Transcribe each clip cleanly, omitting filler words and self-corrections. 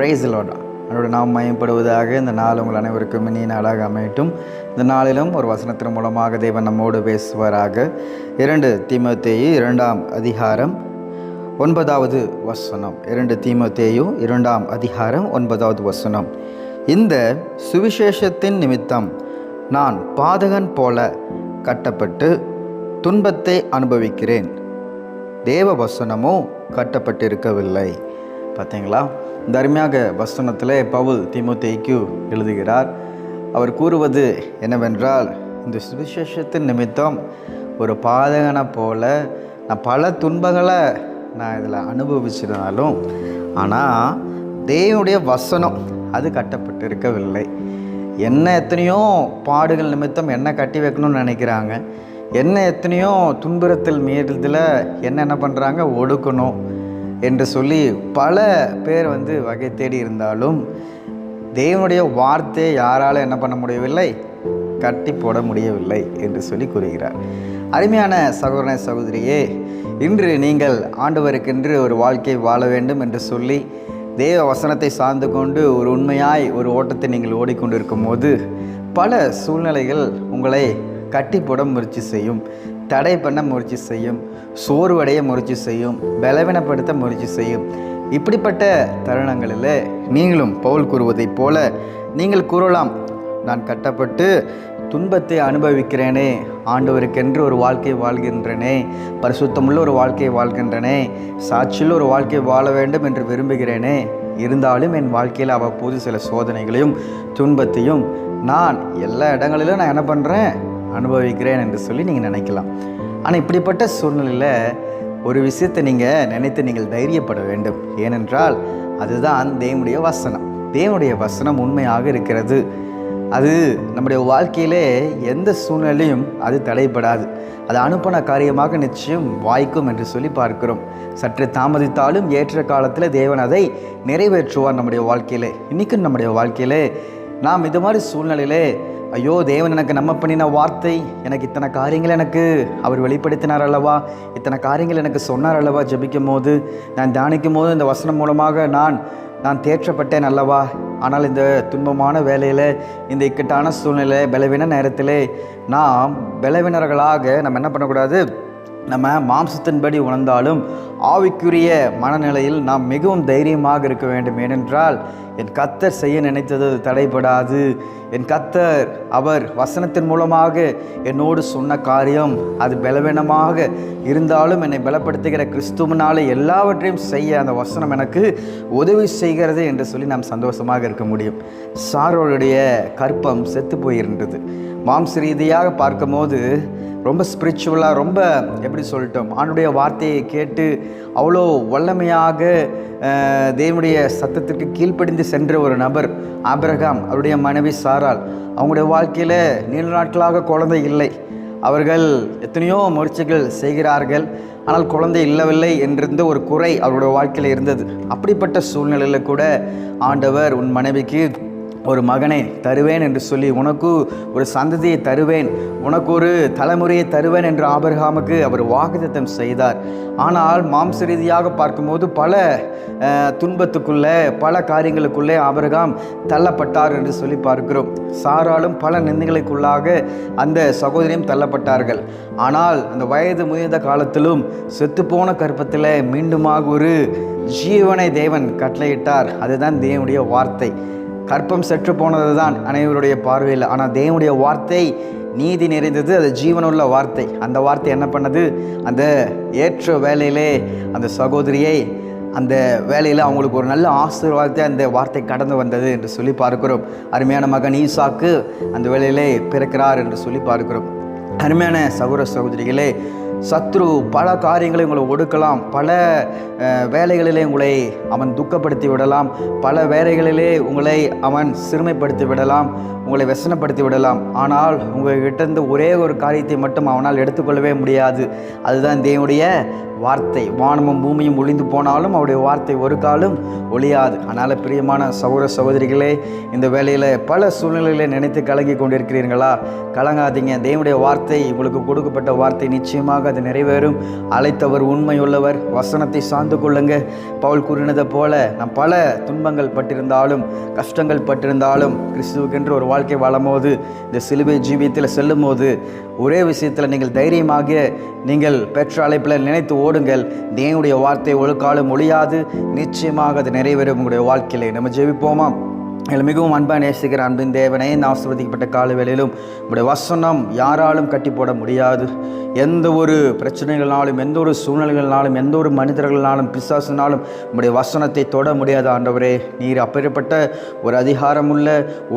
Price Lord. அதோட நாம் மயப்படுவதாக. இந்த நாள் உங்கள் அனைவருக்கும் இனிய நாளாக அமையட்டும். இந்த நாளிலும் ஒரு வசனத்தின் மூலமாக தேவன் நம்மோடு பேசுவாராக. 2 தீமோத்தேயு 2ஆம் அதிகாரம் 9வது வசனம். 2 தீமோத்தேயு 2ஆம் அதிகாரம் 9வது வசனம். இந்த சுவிசேஷத்தின் நிமித்தம் நான் பாதகன் போல கட்டப்பட்டு துன்பத்தை அனுபவிக்கிறேன், தேவ வசனமோ கட்டப்பட்டிருக்கவில்லை. பார்த்தீங்களா, இந்த அருமையாக வசனத்தில் பவுல் தீமோத்தேயுக்கு எழுதுகிறார். அவர் கூறுவது என்னவென்றால், இந்த சுவிசேஷத்தின் நிமித்தம் ஒரு பாதகனை போல நான் பல துன்பங்களை நான் இதில் அனுபவிச்சிருந்தாலும், ஆனால் தேவனுடைய வசனம் அது கட்டப்பட்டு இருக்கவில்லை. என்ன எத்தனையோ பாடுகள் நிமித்தம் என்ன கட்டி வைக்கணும்னு நினைக்கிறாங்க, என்ன எத்தனையோ துன்புறுத்தல் மீறதில் என்ன பண்ணுறாங்க, ஒடுக்கணும் என்று சொல்லி பல பேர் வகை தேடி இருந்தாலும் தேவனுடைய வார்த்தையை யாரால் என்ன பண்ண முடியவில்லை, கட்டி போட முடியவில்லை என்று சொல்லி கூறுகிறார். அருமையான சகோதரனே சகோதரியே, இன்று நீங்கள் ஆண்டவருக்கென்று ஒரு வாழ்க்கை வாழ வேண்டும் என்று சொல்லி தேவ வசனத்தை சார்ந்து கொண்டு ஒரு உண்மையாய் ஒரு ஓட்டத்தை நீங்கள் ஓடிக்கொண்டிருக்கும் போது பல சூழ்நிலைகள் உங்களை கட்டி போட முயற்சி செய்யும், தடை பண்ண முயற்சி செய்யும், சோர்வடைய முயற்சி செய்யும், பலவீனப்படுத்த முயற்சி செய்யும். இப்படிப்பட்ட தருணங்களில் நீங்களும் பவுல் கூறுவதைப் போல நீங்கள் கூறலாம், நான் கட்டப்பட்டு துன்பத்தை அனுபவிக்கிறேனே, ஆண்டவருக்கென்று ஒரு வாழ்க்கை வாழ்கின்றனே, பரிசுத்தமுள்ள ஒரு வாழ்க்கை வாழ்கின்றனே, சாட்சியில் ஒரு வாழ்க்கை வாழ வேண்டும் என்று விரும்புகிறேனே, இருந்தாலும் என் வாழ்க்கையில் அவ்வப்போது சில சோதனைகளையும் துன்பத்தையும் நான் எல்லா இடங்களிலும் நான் என்ன பண்ணுறேன், அனுபவிக்கிறேன் என்று சொல்லி நீங்கள் நினைக்கலாம். ஆனால் இப்படிப்பட்ட சூழ்நிலையில் ஒரு விஷயத்தை நீங்கள் நினைத்து நீங்கள் தைரியப்பட வேண்டும். ஏனென்றால் அதுதான் தேவனுடைய வசனம். தேவனுடைய வசனம் உண்மையாக இருக்கிறது. அது நம்முடைய வாழ்க்கையிலே எந்த சூழ்நிலையும் அது தடைப்படாது. அது அனுப்பின காரியமாக நிச்சயம் வாய்க்கும் என்று சொல்லி பார்க்கிறோம். சற்று தாமதித்தாலும் ஏற்ற காலத்தில் தேவன் அதை நிறைவேற்றுவார் நம்முடைய வாழ்க்கையிலே. இன்றைக்கும் நம்முடைய வாழ்க்கையிலே நாம் இது மாதிரி சூழ்நிலையிலே, ஐயோ தேவன் எனக்கு நம்ம பண்ணின வார்த்தை, எனக்கு இத்தனை காரியங்கள் எனக்கு அவர் வெளிப்படுத்தினார் அல்லவா, இத்தனை காரியங்கள் எனக்கு சொன்னார் அல்லவா, ஜெபிக்கும் போது நான் தியானிக்கும் போது இந்த வசனம் மூலமாக நான் தேற்றப்பட்டேன் அல்லவா, ஆனால் இந்த துன்பமான வேலையில், இந்த இக்கட்டான சூழ்நிலை, பலவீன நேரத்தில் நாம் பலவீனர்களாக நம்ம என்ன பண்ணக்கூடாது, நம்ம மாம்சத்தின்படி உணர்ந்தாலும் ஆவிக்குரிய மனநிலையில் நாம் மிகவும் தைரியமாக இருக்க வேண்டும். ஏனென்றால் என் கர்த்தர் செய்ய நினைத்தது தடைபடாது. என் கர்த்தர் அவர் வசனத்தின் மூலமாக என்னோடு சொன்ன காரியம் அது பலவீனமாக இருந்தாலும் என்னை பலப்படுத்துகிற கிறிஸ்துவனாலே எல்லாவற்றையும் செய்ய அந்த வசனம் எனக்கு உதவி செய்கிறது என்று சொல்லி நாம் சந்தோஷமாக இருக்க முடியும். சாரோளுடைய கற்பம் செத்து போயிருந்தது. மாம்ச ரீதியாக பார்க்கும்போது ரொம்ப ஸ்பிரிச்சுவலாக, ரொம்ப எப்படி சொல்லிட்டோம், ஆண்டுடைய வார்த்தையை கேட்டு அவ்வளோ வல்லமையாக தேவனுடைய சத்தத்திற்கு கீழ்ப்படிந்து சென்ற ஒரு நபர் ஆபிரகாம். அவருடைய மனைவி சாராள், அவங்களுடைய வாழ்க்கையில் நீண்ட நாட்களாக குழந்தை இல்லை. அவர்கள் எத்தனையோ முயற்சிகள் செய்கிறார்கள், ஆனால் குழந்தை இல்லவில்லை என்றிருந்த ஒரு குறை அவருடைய வாழ்க்கையில் இருந்தது. அப்படிப்பட்ட சூழ்நிலையில் கூட ஆண்டவர் உன் மனைவிக்கு ஒரு மகனை தருவேன் என்று சொல்லி, உனக்கு ஒரு சந்ததியை தருவேன், உனக்கு ஒரு தலைமுறையை தருவேன் என்று ஆபிரகாமுக்கு அவர் வாக்குத்தத்தம் செய்தார். ஆனால் மாம்ச ரீதியாக பார்க்கும்போது பல துன்பத்துக்குள்ளே, பல காரியங்களுக்குள்ளே ஆபிரகாம் தள்ளப்பட்டார் என்று சொல்லி பார்க்கிறோம். சாராலும் பல நிந்தைகளுக்குள்ளாக அந்த சகோதரியும் தள்ளப்பட்டார்கள். ஆனால் அந்த வயது முதிர்ந்த காலத்திலும் செத்துப்போன கற்பத்தில் மீண்டுமாக ஒரு ஜீவனை தேவன் கட்டளையிட்டார். அதுதான் தேவனுடைய வார்த்தை. கற்பம் செற்று போனது தான் அனைவருடைய பார்வையில், ஆனால் தேவனுடைய வார்த்தை நீதி நிறைந்தது, அது ஜீவனுள்ள வார்த்தை. அந்த வார்த்தை என்ன பண்ணது, அந்த ஏற்ற வேலையிலே அந்த சகோதரியை, அந்த வேலையில் அவங்களுக்கு ஒரு நல்ல ஆசீர்வாதத்தை அந்த வார்த்தை கடந்து வந்தது என்று சொல்லி பார்க்கிறோம். அருமையான மகன் ஈசாக்கு அந்த வேலையிலே பிறக்கிறார் என்று சொல்லி பார்க்கிறோம். அருமையான சகோதர சகோதரிகளே, சத்ரு பல காரியங்களை உங்களை ஒடுக்கலாம், பல வேலைகளிலே உங்களை அவன் துக்கப்படுத்தி விடலாம், பல வேலைகளிலே உங்களை அவன் சிறுமைப்படுத்தி விடலாம், உங்களை व्यसனப்படுத்தி விடலாம். ஆனால் உங்கள்கிட்ட இருந்து ஒரே ஒரு காரியத்தை மட்டும் அவனால் எடுத்துக்கொள்ளவே முடியாது. அதுதான் தேவனுடைய வார்த்தை. வானமும் பூமியும் ஒளிந்து போனாலும் அவருடைய வார்த்தை ஒரு காலம் ஒளியாது. அதனால் பிரியமான சகோதர சகோதரிகளே, இந்த வேளையில் பல சூழ்நிலைகளை நினைத்து கலங்கி கொண்டிருக்கிறீர்களா? கலங்காதீங்க. தேவனுடைய வார்த்தை வார்த்தை, உங்களுக்கு கொடுக்கப்பட்ட வார்த்தை நிச்சயமாக அது நிறைவேறும். அழைத்தவர் உண்மையுள்ளவர். வசனத்தை சார்ந்து கொள்ளுங்க. பவுல் கூறினதை போல நாம் பல துன்பங்கள் பட்டிருந்தாலும் கஷ்டங்கள் பட்டிருந்தாலும் கிறிஸ்துவுக்கென்று ஒரு வாழ்க்கை வாழும்போது, இந்த சிலுவை ஜீவியத்தில் செல்லும் போது ஒரே விஷயத்தில் நீங்கள் தைரியமாக நீங்கள் பெற்ற அழைப்பில் நினைத்து ஓடுங்கள். தேவனுடைய வார்த்தை ஒரு காலம் ஒழியாது. நிச்சயமாக அது நிறைவேறும் உங்களுடைய வாழ்க்கையிலே. நம்ம ஜெபிப்போமா? எங்களை மிகவும் அன்பாக நேசிக்கிற அன்பின் தேவனே, இந்த ஆசீர்வதிக்கப்பட்ட காலவேளையிலும் உங்களுடைய வசனம் யாராலும் கட்டி போட முடியாது. எந்த ஒரு பிரச்சனைகளாலும், எந்த ஒரு சூழ்நிலைகளாலும், எந்த ஒரு மனிதர்களாலும், பிசாசினாலும் உங்களுடைய வசனத்தை தொட முடியாது. ஆண்டவரே, நீர் அப்பேற்பட்ட ஒரு அதிகாரமுள்ள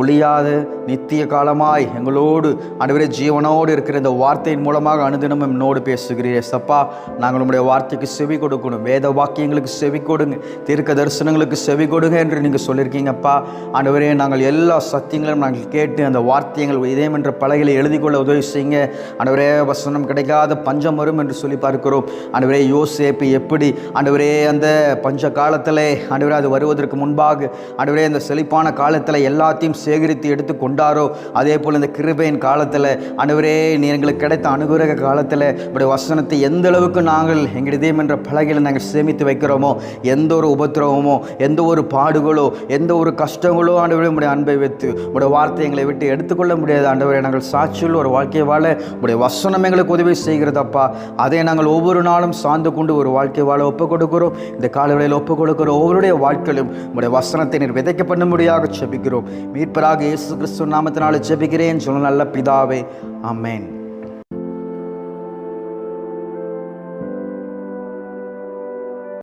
ஒளியாத நித்திய காலமாய் எங்களோடு ஆண்டவரே ஜீவனோடு இருக்கிற இந்த வார்த்தையின் மூலமாக அனுதினமும் என்னோடு பேசுகிறீர். சப்பா, நாங்கள் உங்களுடைய வார்த்தைக்கு செவி கொடுக்கணும். வேத வாக்கியங்களுக்கு செவி கொடுங்க, தீர்க்க தரிசனங்களுக்கு செவி கொடுங்க என்று நீங்கள் சொல்லியிருக்கீங்கப்பா. ஆண்டவரே, நாங்கள் எல்லா சத்தியங்களும் நாங்கள் கேட்டு அந்த வார்த்தைகள் இதயம் என்ற பலகையில் எழுதி கொள்ள உதவி செய்யுங்க. ஆண்டவரே, வசனம் கிடைக்காத பஞ்சம் வரும் என்று சொல்லி பார்க்கிறோம். ஆண்டவரே, யோசேப்பு எப்படி ஆண்டவரே அந்த பஞ்ச காலத்தில் ஆண்டவரே அது வருவதற்கு முன்பாக ஆண்டவரே அந்த செழிப்பான காலத்தில் எல்லாத்தையும் சேகரித்து எடுத்து கொண்டாரோ, அதே போல் இந்த கிருபையின் காலத்தில் ஆண்டவரே நீ எங்களுக்கு கிடைத்த அனுகிரக காலத்தில் இப்படி வசனத்தை எந்த அளவுக்கு நாங்கள் எங்கள் இதயம் என்ற பலகையில் நாங்கள் சேமித்து வைக்கிறோமோ, எந்த ஒரு உபத்திரவமோ, எந்த ஒரு பாடுகளோ, எந்த ஒரு கஷ்டங்களோ ஆண்டவரே உடைய அன்பை வைத்து உடைய வார்த்தை எங்களை விட்டு எடுத்துக்கொள்ள முடியாது. ஆண்டவரே, நாங்கள் சாட்சியில் ஒரு வாழ்க்கை வாழ உடைய வசனம் எங்களுக்கு உதவி செய்கிறதப்பா. அதை நாங்கள் ஒவ்வொரு நாளும் சார்ந்து கொண்டு ஒரு வாழ்க்கை வாழ ஒப்புக் கொடுக்கிறோம். இந்த காலவேளையில் ஒப்புக் கொடுக்கிற ஒவ்வொருடைய வாழ்க்கையிலும் உடைய வசனத்தை நீர் விதைக்க பண்ணும்படியாக ஜெபிக்கிறோம். மீட்பராக இயேசு கிறிஸ்து நாமத்தினால ஜெபிக்கிறேன் சொல்ல நல்ல பிதாவே, ஆமென்.